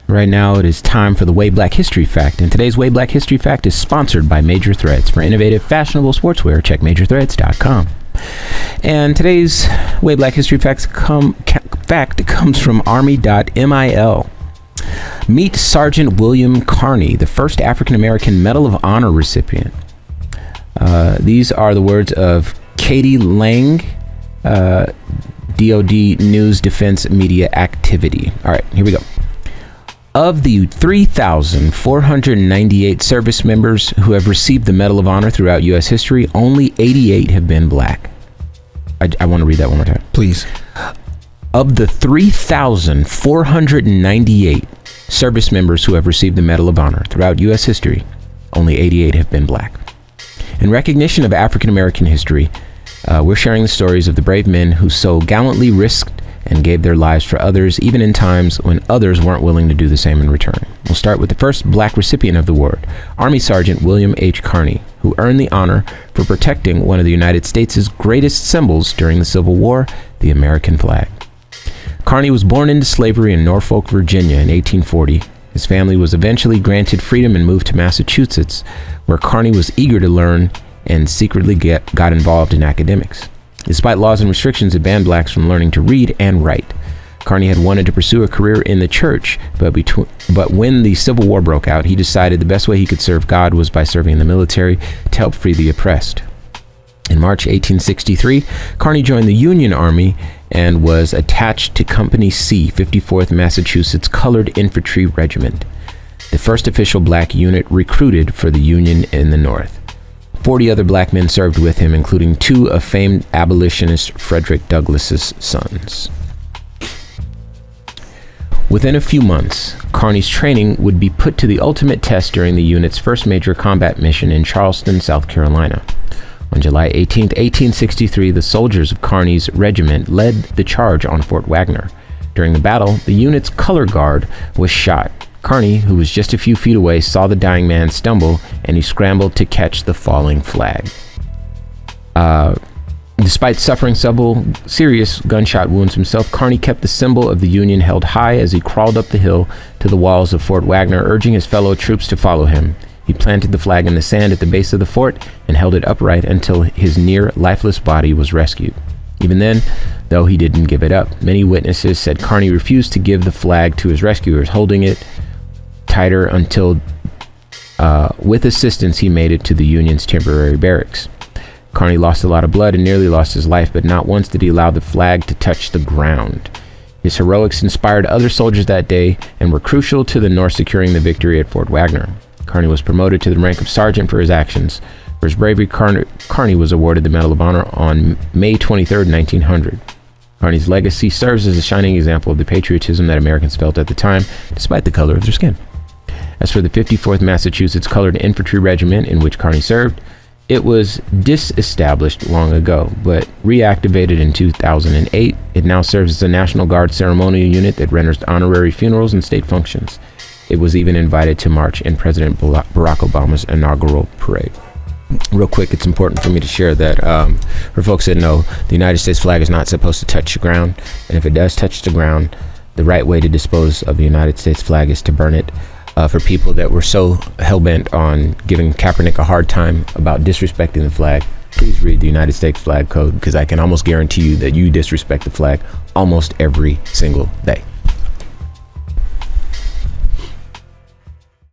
Right now, it is time for the Way Black History Fact, and today's Way Black History Fact is sponsored by Major Threads. For innovative, fashionable sportswear, check MajorThreads.com. And today's Way Black History fact comes from Army.mil. Meet Sergeant William Carney, the first African-American Medal of Honor recipient. These are the words of Katie Lang, DoD News Defense Media Activity. All right, here we go. Of the 3,498 service members who have received the Medal of Honor throughout U.S. history, only 88 have been black. I want to read that one more time. Please. Of the 3,498 service members who have received the Medal of Honor throughout U.S. history, only 88 have been black. In recognition of African American history, we're sharing the stories of the brave men who so gallantly risked and gave their lives for others, even in times when others weren't willing to do the same in return. We'll start with the first black recipient of the award, Army Sergeant William H. Carney, who earned the honor for protecting one of the United States' greatest symbols during the Civil War, the American flag. Carney was born into slavery in Norfolk, Virginia in 1840. His family was eventually granted freedom and moved to Massachusetts, where Carney was eager to learn and secretly got involved in academics. Despite laws and restrictions that banned blacks from learning to read and write, Carney had wanted to pursue a career in the church, but when the Civil War broke out, he decided the best way he could serve God was by serving in the military to help free the oppressed. In March 1863, Carney joined the Union Army and was attached to Company C, 54th Massachusetts Colored Infantry Regiment, the first official black unit recruited for the Union in the North. 40 other black men served with him, including two of famed abolitionist Frederick Douglass's sons. Within a few months, Carney's training would be put to the ultimate test during the unit's first major combat mission in Charleston, South Carolina. On July 18, 1863, the soldiers of Carney's regiment led the charge on Fort Wagner. During the battle, the unit's color guard was shot. Carney, who was just a few feet away, saw the dying man stumble, and he scrambled to catch the falling flag. Despite suffering several serious gunshot wounds himself, Carney kept the symbol of the Union held high as he crawled up the hill to the walls of Fort Wagner, urging his fellow troops to follow him. He planted the flag in the sand at the base of the fort and held it upright until his near lifeless body was rescued. Even then, though, he didn't give it up. Many witnesses said Carney refused to give the flag to his rescuers, holding it tighter until, with assistance, he made it to the Union's temporary barracks. Carney lost a lot of blood and nearly lost his life, but not once did he allow the flag to touch the ground. His heroics inspired other soldiers that day and were crucial to the North securing the victory at Fort Wagner. Carney was promoted to the rank of sergeant for his actions. For his bravery, Carney was awarded the Medal of Honor on May 23, 1900. Carney's legacy serves as a shining example of the patriotism that Americans felt at the time, despite the color of their skin. As for the 54th Massachusetts Colored Infantry Regiment, in which Carney served, it was disestablished long ago, but reactivated in 2008. It now serves as a National Guard ceremonial unit that renders honorary funerals and state functions. It was even invited to march in President Barack Obama's inaugural parade. Real quick, it's important for me to share that for folks that know, the United States flag is not supposed to touch the ground, and if it does touch the ground, the right way to dispose of the United States flag is to burn it. For people that were so hell-bent on giving Kaepernick a hard time about disrespecting the flag, please read the United States Flag Code, because I can almost guarantee you that you disrespect the flag almost every single day.